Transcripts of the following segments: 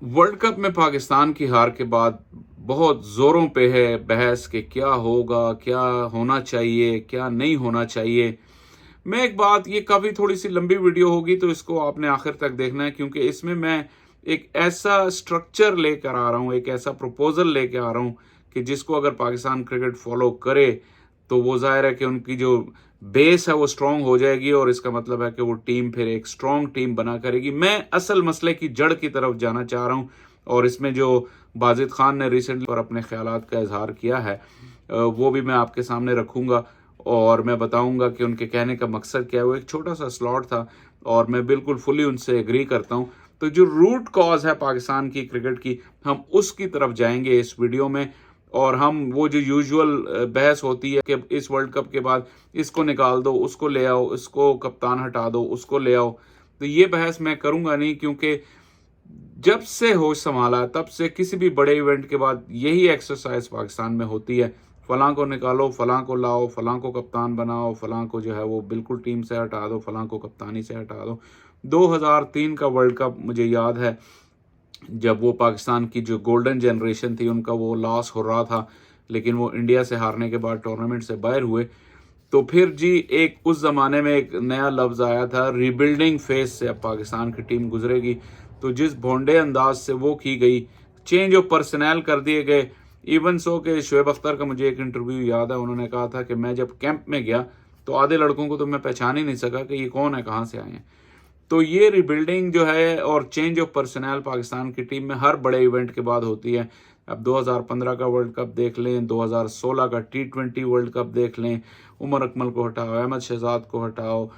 World cup में पाकिस्तान की हार के बाद बहुत जोरों पे है बहस कि क्या होगा, क्या होना चाहिए, क्या नहीं होना चाहिए। मैं एक बात, ये काफ़ी थोड़ी सी लंबी वीडियो होगी तो इसको आपने आखिर तक देखना है, क्योंकि इसमें मैं एक ऐसा स्ट्रक्चर लेकर आ रहा हूँ, एक ऐसा प्रपोजल लेकर आ रहा हूँ कि जिसको अगर पाकिस्तान क्रिकेट फॉलो करे तो वो जाहिर है कि उनकी जो बेस है वो स्ट्रांग हो जाएगी, और इसका मतलब है कि वो टीम फिर एक स्ट्रांग टीम बना करेगी। मैं असल मसले की जड़ की तरफ जाना चाह रहा हूँ, और इसमें जो बाजिद खान ने रिसेंटली और अपने ख्यालात का इजहार किया है वो भी मैं आपके सामने रखूँगा, और मैं बताऊँगा कि उनके कहने का मकसद क्या है। वो एक छोटा सा स्लॉट था और मैं बिल्कुल फुली उनसे एग्री करता हूँ। तो जो रूट कॉज है पाकिस्तान की क्रिकेट की, हम उसकी तरफ जाएंगे इस वीडियो में। और हम वो जो यूजुअल बहस होती है कि इस वर्ल्ड कप के बाद इसको निकाल दो, उसको ले आओ, इसको कप्तान हटा दो, उसको ले आओ, तो ये बहस मैं करूंगा नहीं, क्योंकि जब से होश संभाला तब से किसी भी बड़े इवेंट के बाद यही एक्सरसाइज पाकिस्तान में होती है। फलां को निकालो, फलां को लाओ, फलां को कप्तान बनाओ, फलां को जो है वो बिल्कुल टीम से हटा दो, फलां को कप्तानी से हटा दो। 2003 का वर्ल्ड कप मुझे याद है, जब वो पाकिस्तान की जो गोल्डन जनरेशन थी उनका वो लॉस हो रहा था, लेकिन वो इंडिया से हारने के बाद टूर्नामेंट से बाहर हुए। तो फिर जी एक उस ज़माने में एक नया लफ्ज़ आया था, रीबिल्डिंग फेज से अब पाकिस्तान की टीम गुजरेगी। तो जिस भोंडे अंदाज से वो की गई, चेंज ऑफ पर्सनल कर दिए गए। इवन सो के शुएब अख्तर का मुझे एक इंटरव्यू याद है, उन्होंने कहा था कि मैं जब कैंप में गया तो आधे लड़कों को तो मैं पहचान ही नहीं सका कि ये कौन है, कहाँ से आए हैं। तो ये रिबिल्डिंग जो है और चेंज ऑफ पर्सनल पाकिस्तान की टीम में हर बड़े इवेंट के बाद होती है। अब 2015 का वर्ल्ड कप देख लें, 2016 का T20 वर्ल्ड कप देख लें, उमर अकमल को हटाओ, अहमद शहजाद को हटाओ,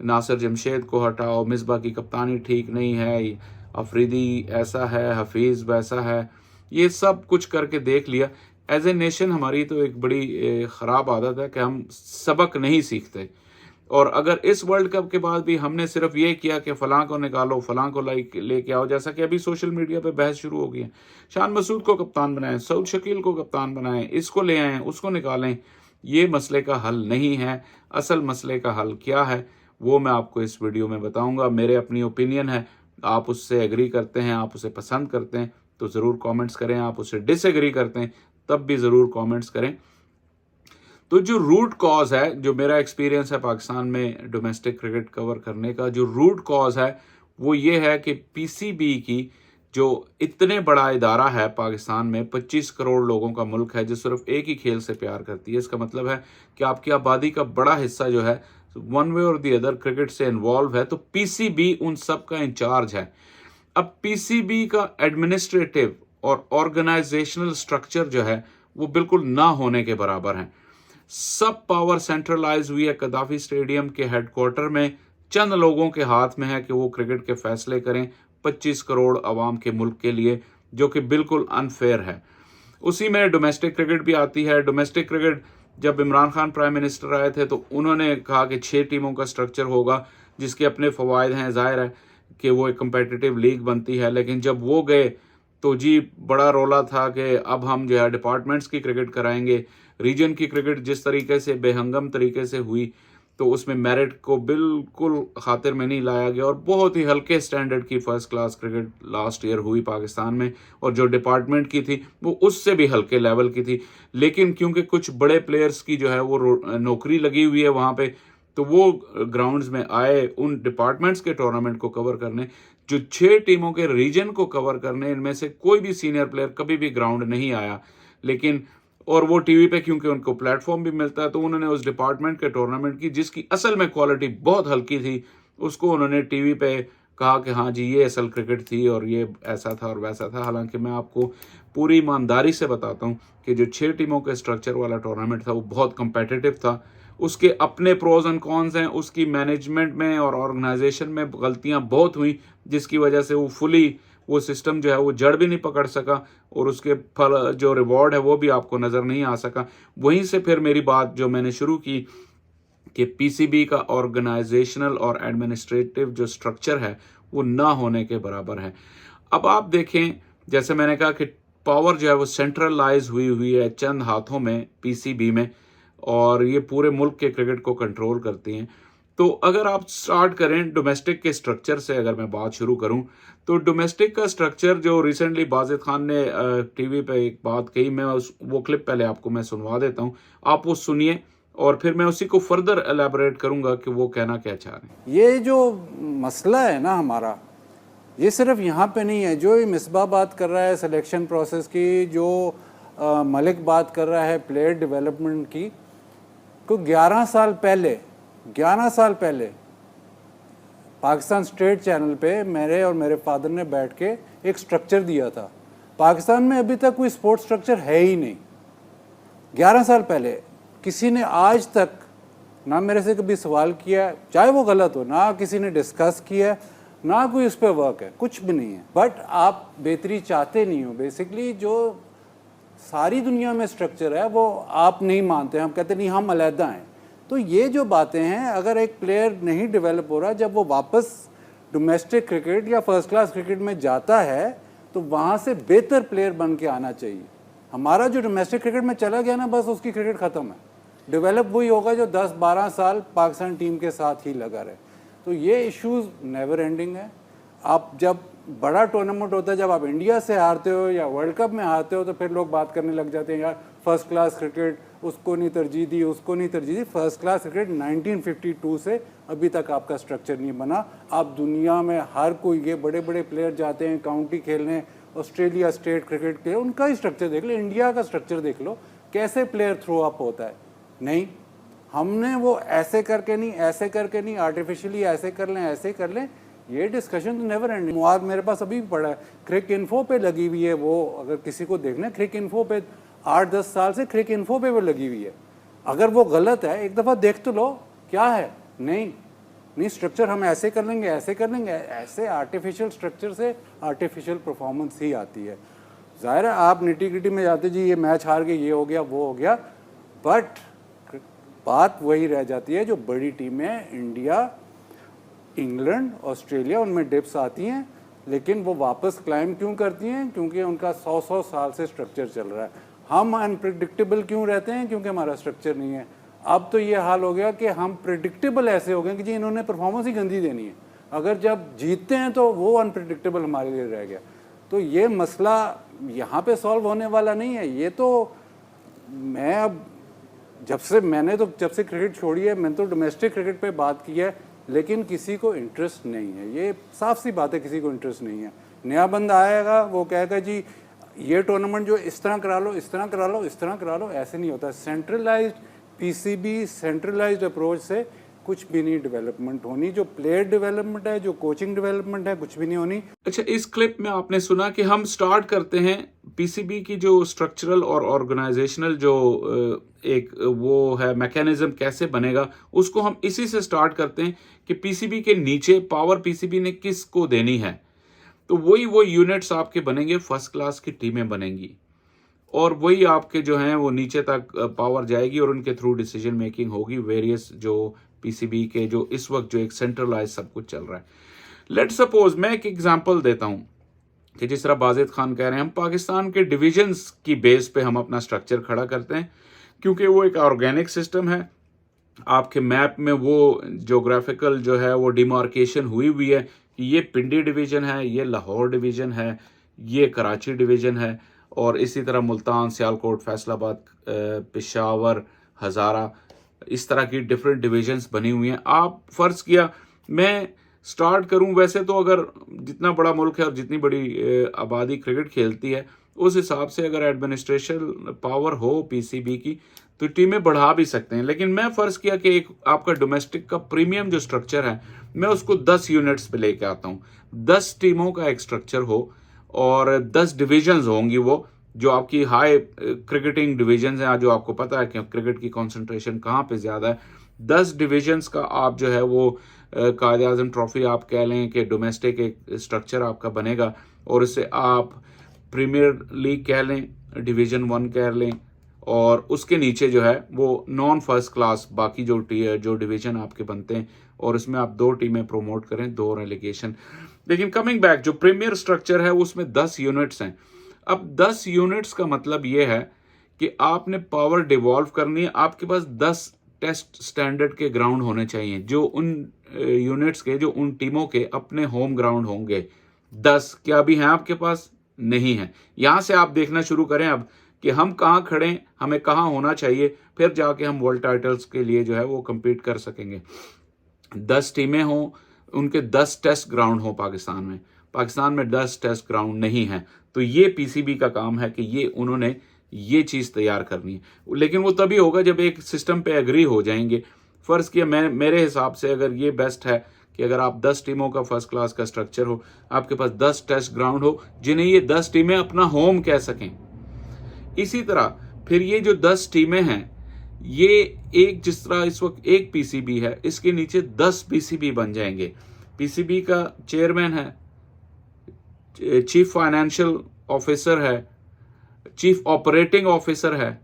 नासिर जमशेद को हटाओ, मिसबा की कप्तानी ठीक नहीं है, अफरीदी ऐसा है, हफीज़ वैसा है, ये सब कुछ करके देख लिया। एज ए नेशन हमारी तो एक बड़ी ख़राब आदत है कि हम सबक नहीं सीखते। और अगर इस वर्ल्ड कप के बाद भी हमने सिर्फ ये किया कि फलां को निकालो, फलां को लाइक लेके आओ, जैसा कि अभी सोशल मीडिया पे बहस शुरू हो गई है, शान मसूद को कप्तान बनाएं, सऊद शकील को कप्तान बनाएं, इसको ले आएं, उसको निकालें, ये मसले का हल नहीं है। असल मसले का हल क्या है वो मैं आपको इस वीडियो में बताऊंगा। मेरे अपनी ओपिनियन है, आप उससे एग्री करते हैं, आप उसे पसंद करते हैं तो ज़रूर कॉमेंट्स करें, आप उससे डिसएग्री करते हैं तब भी ज़रूर कॉमेंट्स करें। तो जो रूट कॉज है, जो मेरा एक्सपीरियंस है पाकिस्तान में डोमेस्टिक क्रिकेट कवर करने का, जो रूट कॉज है वो ये है कि पीसीबी की जो इतने बड़ा इदारा है पाकिस्तान में, 25 करोड़ लोगों का मुल्क है जो सिर्फ एक ही खेल से प्यार करती है। इसका मतलब है कि आपकी आबादी का बड़ा हिस्सा जो है वन वे और दी अदर क्रिकेट से इन्वॉल्व है, तो पीसीबी उन सब का इंचार्ज है। अब पीसीबी का एडमिनिस्ट्रेटिव और ऑर्गेनाइजेशनल स्ट्रक्चर जो है वो बिल्कुल ना होने के बराबर है। सब पावर सेंट्रलाइज हुई है कदाफी स्टेडियम के हेडक्वार्टर में। चंद लोगों के हाथ में है कि वो क्रिकेट के फैसले करें 25 करोड़ अवाम के मुल्क के लिए, जो कि बिल्कुल अनफेयर है। उसी में डोमेस्टिक क्रिकेट भी आती है। डोमेस्टिक क्रिकेट, जब इमरान खान प्राइम मिनिस्टर आए थे तो उन्होंने कहा कि 6 टीमों का स्ट्रक्चर होगा, जिसके अपने फ़वाइद हैं, ज़ाहिर है कि वो एक कंपेटिटिव लीग बनती है। लेकिन जब वो गए तो जी बड़ा रोला था कि अब हम जो है डिपार्टमेंट्स की क्रिकेट कराएंगे। रीजन की क्रिकेट जिस तरीके से बेहंगम तरीके से हुई, तो उसमें मेरिट को बिल्कुल खातिर में नहीं लाया गया, और बहुत ही हल्के स्टैंडर्ड की first class cricket last year हुई पाकिस्तान में, और जो डिपार्टमेंट की थी वो उससे भी हल्के लेवल की थी। लेकिन क्योंकि कुछ बड़े प्लेयर्स की जो है वो नौकरी लगी हुई है वहाँ पे, तो वो ग्राउंड्स में आए उन डिपार्टमेंट्स के टूर्नामेंट को कवर करने। जो 6 टीमों के रीजन को कवर करने, इनमें से कोई भी सीनियर प्लेयर कभी भी ग्राउंड नहीं आया। लेकिन और वो टीवी पे क्योंकि उनको प्लेटफॉर्म भी मिलता है, तो उन्होंने उस डिपार्टमेंट के टूर्नामेंट की, जिसकी असल में क्वालिटी बहुत हल्की थी, उसको उन्होंने टीवी पे कहा कि हाँ जी ये असल क्रिकेट थी और ये ऐसा था और वैसा था। हालांकि मैं आपको पूरी ईमानदारी से बताता हूँ कि जो 6 टीमों के स्ट्रक्चर वाला टूर्नामेंट था वो बहुत कंपेटिटिव था। उसके अपने प्रोज एंड कॉन्स हैं, उसकी मैनेजमेंट में और ऑर्गेनाइजेशन में गलतियां बहुत हुई, जिसकी वजह से वो सिस्टम जो है वो जड़ भी नहीं पकड़ सका, और उसके फल जो रिवॉर्ड है वो भी आपको नज़र नहीं आ सका। वहीं से फिर मेरी बात जो मैंने शुरू की कि पीसीबी का ऑर्गेनाइजेशनल और एडमिनिस्ट्रेटिव जो स्ट्रक्चर है वो ना होने के बराबर है। अब आप देखें, जैसे मैंने कहा कि पावर जो है वो सेंट्रलाइज हुई है चंद हाथों में, पीसीबी में, और ये पूरे मुल्क के क्रिकेट को कंट्रोल करती हैं। तो अगर आप स्टार्ट करें डोमेस्टिक के स्ट्रक्चर से, अगर मैं बात शुरू करूं तो डोमेस्टिक का स्ट्रक्चर जो रिसेंटली बाजिद खान ने टीवी पे एक बात कही, मैं वो क्लिप पहले आपको मैं सुनवा देता हूं, आप वो सुनिए और फिर मैं उसी को फर्दर एलैबोरेट करूंगा कि वो कहना क्या चाह रहे हैं। ये जो मसला है ना हमारा, ये सिर्फ यहाँ पे नहीं है। जो ये मिसबा बात कर रहा है सिलेक्शन प्रोसेस की, जो मलिक बात कर रहा है प्लेयर डेवलपमेंट की, को 11 साल पहले पाकिस्तान स्टेट चैनल पे मेरे और मेरे फादर ने बैठ के एक स्ट्रक्चर दिया था। पाकिस्तान में अभी तक कोई स्पोर्ट्स स्ट्रक्चर है ही नहीं। 11 साल पहले किसी ने आज तक ना मेरे से कभी सवाल किया, चाहे वो गलत हो, ना किसी ने डिस्कस किया, ना कोई उस पर वर्क है, कुछ भी नहीं है। बट आप बेहतरी चाहते नहीं हो। बेसिकली जो सारी दुनिया में स्ट्रक्चर है वो आप नहीं मानते, हम कहते नहीं, हम अलहदा हैं। तो ये जो बातें हैं, अगर एक प्लेयर नहीं डेवलप हो रहा, जब वो वापस डोमेस्टिक क्रिकेट या फर्स्ट क्लास क्रिकेट में जाता है तो वहाँ से बेहतर प्लेयर बन के आना चाहिए। हमारा जो डोमेस्टिक क्रिकेट में चला गया ना, बस उसकी क्रिकेट ख़त्म है। डेवलप वही होगा जो 10-12 साल पाकिस्तान टीम के साथ ही लगा रहे। तो ये इश्यूज़ नेवर एंडिंग है। आप जब बड़ा टूर्नामेंट होता है, जब आप इंडिया से हारते हो या वर्ल्ड कप में हारते हो, तो फिर लोग बात करने लग जाते हैं, यार फर्स्ट क्लास क्रिकेट उसको नहीं तरजीह दी, उसको नहीं तरजीह दी। फर्स्ट क्लास क्रिकेट 1952 से अभी तक आपका स्ट्रक्चर नहीं बना। आप दुनिया में हर कोई, ये बड़े बड़े प्लेयर जाते हैं काउंटी खेलने, ऑस्ट्रेलिया स्टेट क्रिकेट के, उनका ही स्ट्रक्चर देख लो, इंडिया का स्ट्रक्चर देख लो, कैसे प्लेयर थ्रो अप होता है। नहीं, हमने वो ऐसे करके नहीं, ऐसे करके नहीं, आर्टिफिशियली ऐसे कर लें, ऐसे कर लें, ये डिस्कशन तो नेवर एंडिंग। मुआद मेरे पास अभी भी पड़ा है, क्रिक इन्फो पे लगी हुई है वो, अगर किसी को देखना है क्रिक इन्फो पे 8-10 साल से क्रिक इन्फो पे वो लगी हुई है। अगर वो गलत है एक दफ़ा देख तो लो क्या है। नहीं स्ट्रक्चर हम ऐसे कर लेंगे, ऐसे कर लेंगे, ऐसे आर्टिफिशियल स्ट्रक्चर से आर्टिफिशियल परफॉर्मेंस ही आती है। ज़ाहिर है आप निटी ग्रिटी में जाते जी, ये मैच हार गए, ये हो गया, वो हो गया, बट बात वही रह जाती है जो बड़ी टीमें इंडिया, इंग्लैंड, ऑस्ट्रेलिया, उनमें डिप्स आती हैं, लेकिन वो वापस क्लाइम क्यों करती हैं? क्योंकि उनका 100 साल से स्ट्रक्चर चल रहा है। हम अनप्रिडिक्टेबल क्यों रहते हैं? क्योंकि हमारा स्ट्रक्चर नहीं है। अब तो ये हाल हो गया कि हम प्रिडिक्टेबल ऐसे हो गए कि जी इन्होंने परफॉर्मेंस ही गंदी देनी है, अगर जब जीतते हैं तो वो अनप्रिडिक्टेबल हमारे लिए रह गया। तो ये मसला यहाँ पे सॉल्व होने वाला नहीं है। ये तो मैं अब जब से क्रिकेट छोड़ी है, मैंने तो डोमेस्टिक क्रिकेट पे बात की है, लेकिन किसी को इंटरेस्ट नहीं है। ये साफ सी बात है, किसी को इंटरेस्ट नहीं है। नया बंदा आएगा, वो कहेगा जी ये टूर्नामेंट जो इस तरह करा लो, इस तरह करा लो, इस तरह करा लो। ऐसे नहीं होता। सेंट्रलाइज्ड पीसीबी, सेंट्रलाइज्ड अप्रोच से कुछ भी नहीं डेवलपमेंट होनी। जो प्लेयर डेवलपमेंट है, जो कोचिंग डेवलपमेंट है, कुछ भी नहीं होनी। अच्छा, इस क्लिप में आपने सुना कि हम स्टार्ट करते हैं पीसीबी की जो स्ट्रक्चरल और ऑर्गेनाइजेशनल जो एक वो है मैकेनिज्म कैसे बनेगा, उसको हम इसी से स्टार्ट करते हैं कि पीसीबी के नीचे पावर पीसीबी ने किसको देनी है। तो वही वो यूनिट्स आपके बनेंगे, फर्स्ट क्लास की टीमें बनेंगी और वही आपके जो हैं वो नीचे तक पावर जाएगी और उनके थ्रू डिसीजन मेकिंग होगी वेरियस जो पीसीबी के जो इस वक्त जो एक सेंट्रलाइज सब कुछ चल रहा है। लेट सपोज मैं एक एग्जांपल देता हूं कि जिस तरह बाजिद खान कह रहे हैं, हम पाकिस्तान के डिविजन्स की बेस पे हम अपना स्ट्रक्चर खड़ा करते हैं क्योंकि वो एक ऑर्गेनिक सिस्टम है। आपके मैप में वो जोग्राफिकल जो है वो डिमार्केशन हुई है कि ये पिंडी डिवीजन है, ये लाहौर डिवीजन है, ये कराची डिवीजन है और इसी तरह मुल्तान, सियालकोट, फैसलाबाद, पेशावर, हज़ारा, इस तरह की डिफरेंट डिविजन्स बनी हुई हैं। आप फ़र्ज़ किया मैं स्टार्ट करूं, वैसे तो अगर जितना बड़ा मुल्क है और जितनी बड़ी आबादी क्रिकेट खेलती है उस हिसाब से अगर एडमिनिस्ट्रेशन पावर हो पीसीबी की तो टीमें बढ़ा भी सकते हैं। लेकिन मैं फ़र्ज़ किया कि एक आपका डोमेस्टिक का प्रीमियम जो स्ट्रक्चर है मैं उसको 10 यूनिट्स पे लेके आता हूँ। 10 टीमों का एक स्ट्रक्चर हो और 10 डिविजन्स होंगी वो जो आपकी हाई क्रिकेटिंग डिवीजन्स हैं, जो आपको पता है कि क्रिकेट की कंसंट्रेशन कहाँ पे ज़्यादा है। 10 डिवीजन्स का आप जो है वो कायद आज़म ट्रॉफी आप कह लें कि डोमेस्टिक एक स्ट्रक्चर आपका बनेगा और इससे आप प्रीमियर लीग कह लें, डिवीज़न 1 कह लें और उसके नीचे जो है वो नॉन फर्स्ट क्लास बाकी जो डिवीज़न आपके बनते हैं और इसमें आप 2 टीमें प्रोमोट करें, 2 रेलीगेशन। लेकिन कमिंग बैक, जो प्रीमियर स्ट्रक्चर है उसमें 10 यूनिट्स हैं। अब 10 यूनिट्स का मतलब ये है कि आपने पावर डिवॉल्व करनी है। आपके पास 10 टेस्ट स्टैंडर्ड के ग्राउंड होने चाहिए, जो उन यूनिट्स के, जो उन टीमों के अपने होम ग्राउंड होंगे। 10 क्या अभी हैं आपके पास? नहीं है। यहां से आप देखना शुरू करें अब कि हम कहाँ खड़े हैं, हमें कहाँ होना चाहिए, फिर जाके हम वर्ल्ड टाइटल्स के लिए जो है वो compete कर सकेंगे। 10 टीमें हों, उनके 10 टेस्ट ग्राउंड हो पाकिस्तान में 10 टेस्ट ग्राउंड नहीं है। तो ये पीसीबी का काम है कि ये उन्होंने ये चीज़ तैयार करनी है, लेकिन वो तभी होगा जब एक सिस्टम पे एग्री हो जाएंगे। फ़र्ज़ किया मेरे हिसाब से अगर ये बेस्ट है कि अगर आप 10 टीमों का फर्स्ट क्लास का स्ट्रक्चर हो, आपके पास 10 टेस्ट ग्राउंड हो जिन्हें ये 10 टीमें अपना होम कह सकें। इसी तरह फिर ये जो 10 टीमें हैं, ये एक, जिस तरह इस वक्त एक पीसीबी है, इसके नीचे 10 पीसीबी बन जाएंगे। पीसीबी का चेयरमैन है, चीफ फाइनेंशियल ऑफिसर है, चीफ ऑपरेटिंग ऑफिसर है।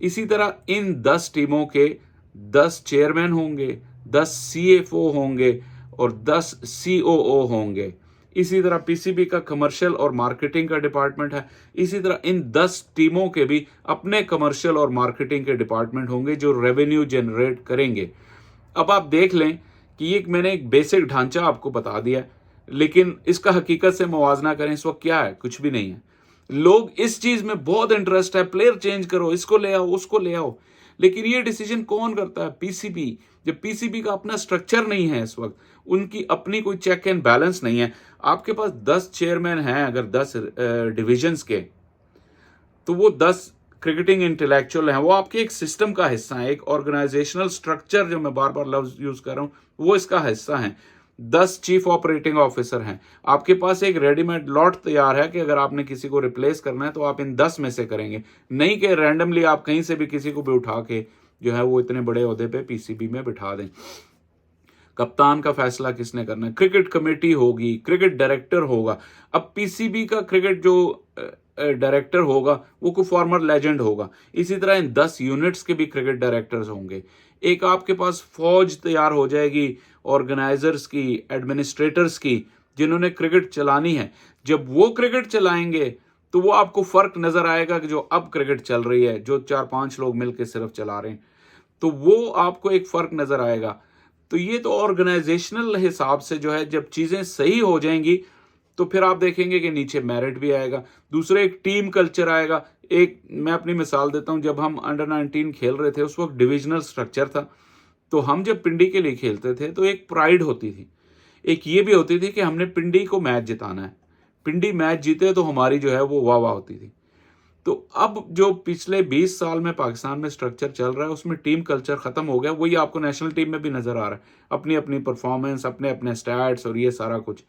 इसी तरह इन 10 टीमों के 10 चेयरमैन होंगे, 10 सीएफओ होंगे और 10 सीओओ होंगे। इसी तरह पीसीबी का कमर्शियल और मार्केटिंग का डिपार्टमेंट है। इसी तरह इन 10 टीमों के भी अपने कमर्शियल और मार्केटिंग के डिपार्टमेंट होंगे जो रेवेन्यू जनरेट करेंगे। अब आप देख लें कि ये मैंने एक बेसिक ढांचा आपको बता दिया, लेकिन इसका हकीकत से मुवाजना करें इस वक्त क्या है? कुछ भी नहीं है। लोग इस चीज में बहुत इंटरेस्ट है, प्लेयर चेंज करो, इसको ले आओ, उसको ले आओ, लेकिन ये डिसीजन कौन करता है? पीसीबी। जब पीसीबी का अपना स्ट्रक्चर नहीं है इस वक्त, उनकी अपनी कोई चेक एंड बैलेंस नहीं है। आपके पास 10 चेयरमैन हैं अगर 10 डिविजन्स के, तो वो 10 क्रिकेटिंग इंटेलेक्चुअल हैं, वो आपके एक सिस्टम का हिस्सा है, एक ऑर्गेनाइजेशनल स्ट्रक्चर, जो मैं बार बार लफ्ज यूज कर रहा हूं, वो इसका हिस्सा है। 10 चीफ ऑपरेटिंग ऑफिसर हैं। आपके पास एक रेडीमेड लॉट तैयार है कि अगर आपने किसी को रिप्लेस करना है तो आप इन 10 में से करेंगे, नहीं कि रैंडमली आप कहीं से भी किसी को भी उठा के जो है वो इतने बड़े ओहदे पे पीसीबी में बिठा दें। कप्तान का फैसला किसने करना है? क्रिकेट कमेटी होगी, क्रिकेट डायरेक्टर होगा। अब पीसीबी का क्रिकेट जो डायरेक्टर होगा वो कोई फॉर्मर लेजेंड होगा। इसी तरह इन 10 यूनिट्स के भी क्रिकेट डायरेक्टर्स होंगे। एक आपके पास फौज तैयार हो जाएगी ऑर्गेनाइजर्स की, एडमिनिस्ट्रेटर्स की, जिन्होंने क्रिकेट चलानी है। जब वो क्रिकेट चलाएंगे तो वो आपको फर्क नजर आएगा कि जो अब क्रिकेट चल रही है, जो 4-5 लोग मिलकर सिर्फ चला रहे हैं, तो वो आपको एक फर्क नजर आएगा। तो ये तो ऑर्गेनाइजेशनल हिसाब से जो है, जब चीजें सही हो जाएंगी तो फिर आप देखेंगे कि नीचे मेरिट भी आएगा। दूसरा एक टीम कल्चर आएगा। एक मैं अपनी मिसाल देता हूं, जब हम अंडर 19 खेल रहे थे उस वक्त डिविजनल स्ट्रक्चर था, तो हम जब पिंडी के लिए खेलते थे तो एक प्राइड होती थी, एक ये भी होती थी कि हमने पिंडी को मैच जिताना है, पिंडी मैच जीते तो हमारी जो है वो वाह वाह होती थी। तो अब जो पिछले 20 साल में पाकिस्तान में स्ट्रक्चर चल रहा है उसमें टीम कल्चर खत्म हो गया। वही आपको नेशनल टीम में भी नजर आ रहा है, अपनी अपनी परफॉर्मेंस, अपने अपने स्टैट्स और ये सारा कुछ।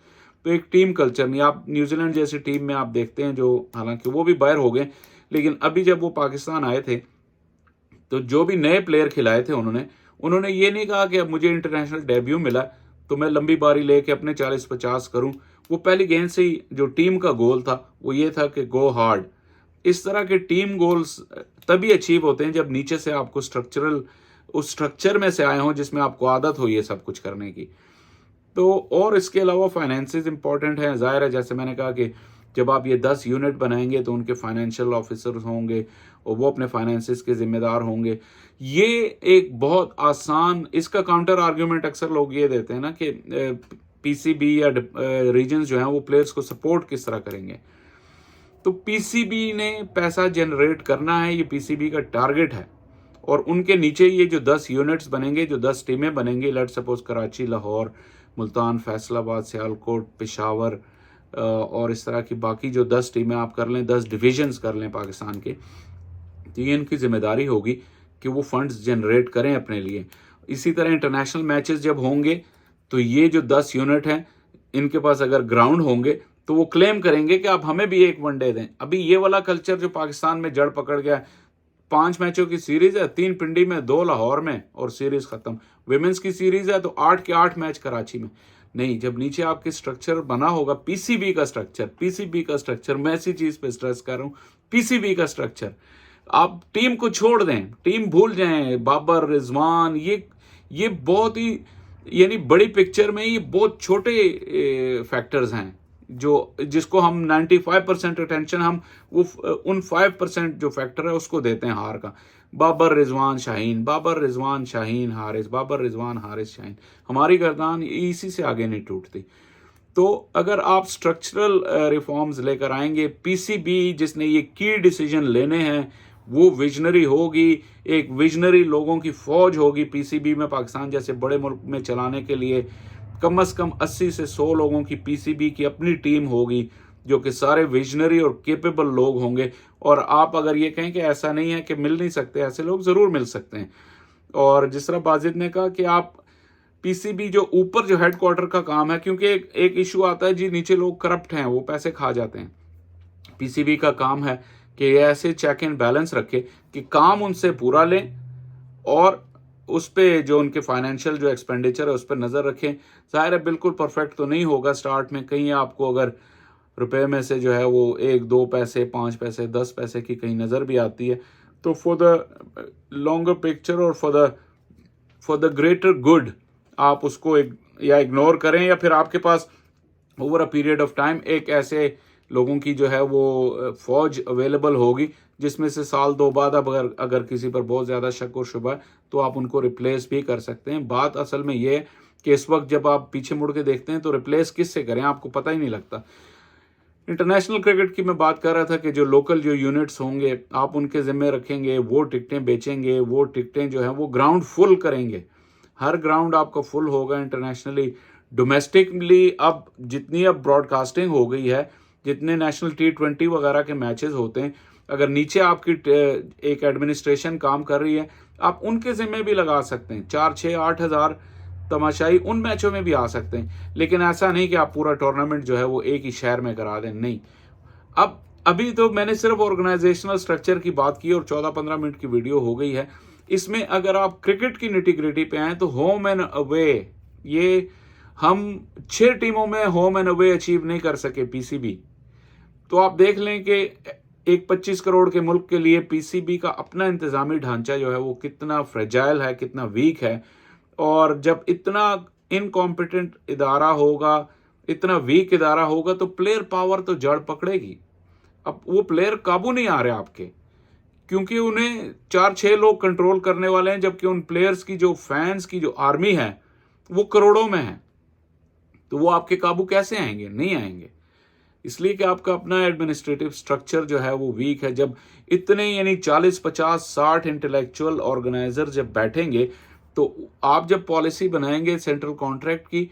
तो एक टीम कल्चर नहीं। आप न्यूजीलैंड जैसी टीम में आप देखते हैं, जो हालांकि वो भी बाहर हो गए, लेकिन अभी जब वो पाकिस्तान आए थे तो जो भी नए प्लेयर खिलाए थे उन्होंने ये नहीं कहा कि अब मुझे इंटरनेशनल डेब्यू मिला तो मैं लंबी बारी लेके अपने 40-50 करूं। वो पहली गेंद से ही जो टीम का गोल था वो ये था कि गो हार्ड। इस तरह के टीम गोल्स तभी अचीव होते हैं जब नीचे से आपको उस स्ट्रक्चर में से आए हों जिसमें आपको आदत हो ये सब कुछ करने की। तो और इसके अलावा फाइनेंसेस इंपॉर्टेंट है। जाहिर है, जैसे मैंने कहा कि जब आप ये 10 यूनिट बनाएंगे तो उनके फाइनेंशियल ऑफिसर्स होंगे और वो अपने फाइनेंसेस के जिम्मेदार होंगे। ये एक बहुत आसान, इसका काउंटर आर्ग्यूमेंट अक्सर लोग ये देते हैं ना कि पीसीबी या रीजन्स जो हैं वो प्लेयर्स को सपोर्ट किस तरह करेंगे। तो पीसीबी ने पैसा जनरेट करना है, ये पीसीबी का टारगेट है। और उनके नीचे ये जो 10 यूनिट्स बनेंगे, जो 10 टीमें बनेंगी, लेट सपोज कराची, लाहौर, मुल्तान, फैसलाबाद, सियालकोट, पेशावर और इस तरह की बाकी जो 10 टीमें आप कर लें, 10 डिविजन्स कर लें पाकिस्तान के, तो ये इनकी जिम्मेदारी होगी कि वो फंड्स जनरेट करें अपने लिए। इसी तरह इंटरनेशनल मैचेस जब होंगे तो ये जो 10 यूनिट हैं इनके पास अगर ग्राउंड होंगे तो वो क्लेम करेंगे कि आप हमें भी एक वनडे दें। अभी ये वाला कल्चर जो पाकिस्तान में जड़ पकड़ गया, 5 मैचों की सीरीज है, 3 पिंडी में, 2 लाहौर में और सीरीज खत्म। विमेंस की सीरीज है तो 8 के 8 मैच कराची में। नहीं, जब नीचे आपके स्ट्रक्चर बना होगा, पीसीबी का स्ट्रक्चर, मैं इसी चीज पे स्ट्रेस कर रहा हूं, पीसीबी का स्ट्रक्चर। आप टीम को छोड़ दें, टीम भूल जाएं, बाबर, रिजवान, ये बहुत ही, यानी बड़ी पिक्चर में ये बहुत छोटे फैक्टर्स हैं जो जिसको हम 95% अटेंशन हम वो उन 5% जो फैक्टर है उसको देते हैं हार का। बाबर रिजवान शाहीन, बाबर रिजवान शाहीन हारिस, बाबर रिजवान हारिस शाहीन, हमारी गर्दन इसी से आगे नहीं टूटती। तो अगर आप स्ट्रक्चरल रिफॉर्म्स लेकर आएंगे, पीसीबी जिसने ये की डिसीजन लेने हैं वो विजनरी होगी, एक विजनरी लोगों की फौज होगी पीसीबी में, पाकिस्तान जैसे बड़े मुल्क में चलाने के लिए कम से कम 80 से 100 लोगों की पीसीबी की अपनी टीम होगी जो कि सारे विजनरी और केपेबल लोग होंगे। और आप अगर ये कहें कि ऐसा नहीं है कि मिल नहीं सकते, ऐसे लोग ज़रूर मिल सकते हैं। और जिस तरह बाजिद ने कहा कि आप पीसीबी जो ऊपर जो हेडक्वार्टर का काम है, क्योंकि एक इशू आता है जी नीचे लोग करप्ट हैं, वो पैसे खा जाते हैं। पीसीबी का काम है कि ये ऐसे चेक एंड बैलेंस रखे कि काम उनसे पूरा लें और उस पर जो उनके फाइनेंशियल जो एक्सपेंडिचर है उस पर नज़र रखें। ज़ाहिर है बिल्कुल परफेक्ट तो नहीं होगा स्टार्ट में, कहीं आपको अगर रुपए में से जो है वो 1-2 पैसे 5 पैसे 10 पैसे की कहीं नज़र भी आती है, तो फॉर द लॉन्गर पिक्चर और फॉर द ग्रेटर गुड आप उसको या इग्नोर करें, या फिर आपके पास over a period of time एक ऐसे लोगों की जो है वो फौज अवेलेबल होगी जिसमें से साल 2 बाद अब अगर किसी पर बहुत ज़्यादा शक और शुबा है तो आप उनको रिप्लेस भी कर सकते हैं। बात असल में ये है कि इस वक्त जब आप पीछे मुड़ के देखते हैं तो रिप्लेस किससे करें आपको पता ही नहीं लगता। इंटरनेशनल क्रिकेट की मैं बात कर रहा था कि जो लोकल जो यूनिट्स होंगे आप उनके ज़िम्मे रखेंगे, वो टिकटें बेचेंगे, वो टिकटें जो हैं वो ग्राउंड फुल करेंगे, हर ग्राउंड आपका फुल होगा इंटरनेशनली। डोमेस्टिकली अब जितनी अब ब्रॉडकास्टिंग हो गई है, जितने नेशनल T20 वगैरह के मैचेस होते हैं, अगर नीचे आपकी एक एडमिनिस्ट्रेशन काम कर रही है आप उनके ज़िम्मे भी लगा सकते हैं। 4-6-8 हज़ार तमाशाई उन मैचों में भी आ सकते हैं, लेकिन ऐसा नहीं कि आप पूरा टूर्नामेंट जो है वो एक ही शहर में करा दें, नहीं। अब अभी तो मैंने सिर्फ ऑर्गेनाइजेशनल स्ट्रक्चर की बात की और 14-15 मिनट की वीडियो हो गई है। इसमें अगर आप क्रिकेट की निटी-ग्रिटी पे आए तो होम एंड अवे, ये हम 6 टीमों में होम एंड अवे अचीव नहीं कर सके पीसीबी। तो आप देख लें कि एक 25 करोड़ के मुल्क के लिए पीसीबी का अपना इंतजामी ढांचा जो है वो कितना फ्रेजाइल है, कितना वीक है। और जब इतना इनकॉम्पिटेंट इदारा होगा, इतना वीक इदारा होगा तो प्लेयर पावर तो जड़ पकड़ेगी। अब वो प्लेयर काबू नहीं आ रहे आपके, क्योंकि उन्हें 4-6 लोग कंट्रोल करने वाले हैं, जबकि उन प्लेयर्स की जो फैंस की जो आर्मी है वो करोड़ों में है। तो वो आपके काबू कैसे आएंगे? नहीं आएंगे, इसलिए कि आपका अपना एडमिनिस्ट्रेटिव स्ट्रक्चर जो है वो वीक है। जब इतने यानी 40, 50, 60 इंटेलेक्चुअल ऑर्गेनाइजर जब बैठेंगे तो आप जब पॉलिसी बनाएंगे सेंट्रल कॉन्ट्रैक्ट की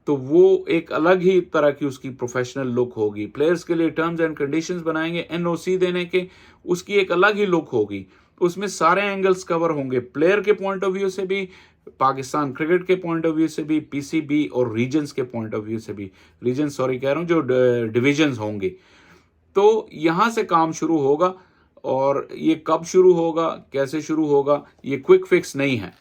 तो वो एक अलग ही तरह की उसकी प्रोफेशनल लुक होगी। प्लेयर्स के लिए टर्म्स एंड कंडीशंस बनाएंगे, एनओसी देने के, उसकी एक अलग ही लुक होगी। उसमें सारे एंगल्स कवर होंगे, प्लेयर के पॉइंट ऑफ व्यू से भी, पाकिस्तान क्रिकेट के पॉइंट ऑफ व्यू से भी, पीसीबी और रीजन्स के पॉइंट ऑफ व्यू से भी, रीजन सॉरी कह रहा हूँ, जो डिविजन्स होंगे। तो यहाँ से काम शुरू होगा, और ये कब शुरू होगा, कैसे शुरू होगा, ये क्विक फिक्स नहीं है।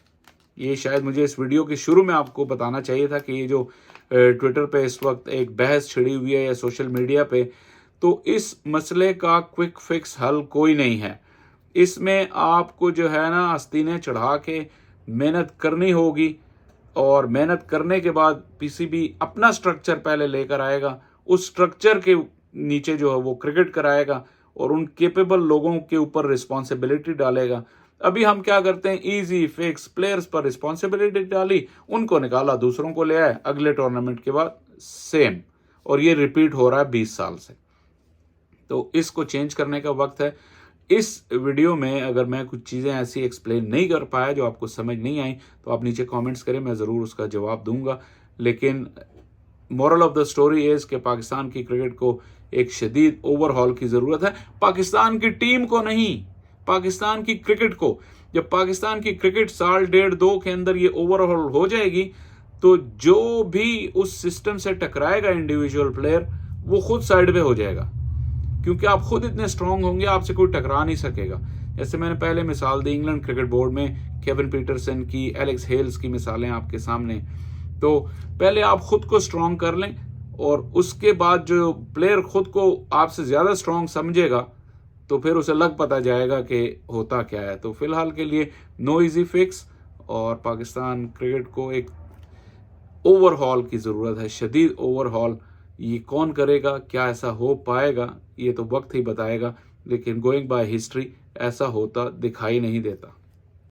ये शायद मुझे इस वीडियो के शुरू में आपको बताना चाहिए था कि ये जो ट्विटर पे इस वक्त एक बहस छिड़ी हुई है या सोशल मीडिया पे, तो इस मसले का क्विक फिक्स हल कोई नहीं है। इसमें आपको जो है ना आस्तीनें चढ़ा के मेहनत करनी होगी, और मेहनत करने के बाद पीसीबी अपना स्ट्रक्चर पहले लेकर आएगा, उस स्ट्रक्चर के नीचे जो है वो क्रिकेट कराएगा और उन केपेबल लोगों के ऊपर रिस्पॉन्सिबिलिटी डालेगा। अभी हम क्या करते हैं, इजी फिक्स, प्लेयर्स पर रिस्पॉन्सिबिलिटी डाली, उनको निकाला, दूसरों को ले आए, अगले टूर्नामेंट के बाद सेम, और ये रिपीट हो रहा है 20 साल से। तो इसको चेंज करने का वक्त है। इस वीडियो में अगर मैं कुछ चीज़ें ऐसी एक्सप्लेन नहीं कर पाया जो आपको समझ नहीं आई तो आप नीचे कमेंट्स करें, मैं ज़रूर उसका जवाब दूंगा। लेकिन moral of the story is कि पाकिस्तान की क्रिकेट को एक शदीद ओवरहॉल की ज़रूरत है। पाकिस्तान की टीम को नहीं, पाकिस्तान की क्रिकेट को। जब पाकिस्तान की क्रिकेट साल 1.5-2 के अंदर ये ओवरहॉल हो जाएगी तो जो भी उस सिस्टम से टकराएगा इंडिविजुअल प्लेयर, वो खुद साइड पे हो जाएगा, क्योंकि आप खुद इतने स्ट्रांग होंगे, आपसे कोई टकरा नहीं सकेगा। जैसे मैंने पहले मिसाल दी इंग्लैंड क्रिकेट बोर्ड में केविन पीटरसन की, एलेक्स हेल्स की मिसालें आपके सामने। तो पहले आप खुद को स्ट्रांग कर लें, और उसके बाद जो प्लेयर खुद को आपसे ज़्यादा स्ट्रांग समझेगा तो फिर उसे लग पता जाएगा कि होता क्या है। तो फिलहाल के लिए नो इजी फिक्स, और पाकिस्तान क्रिकेट को एक ओवरहॉल की ज़रूरत है, शदीद ओवरहॉल। ये कौन करेगा, क्या ऐसा हो पाएगा, ये तो वक्त ही बताएगा, लेकिन गोइंग बाय हिस्ट्री ऐसा होता दिखाई नहीं देता।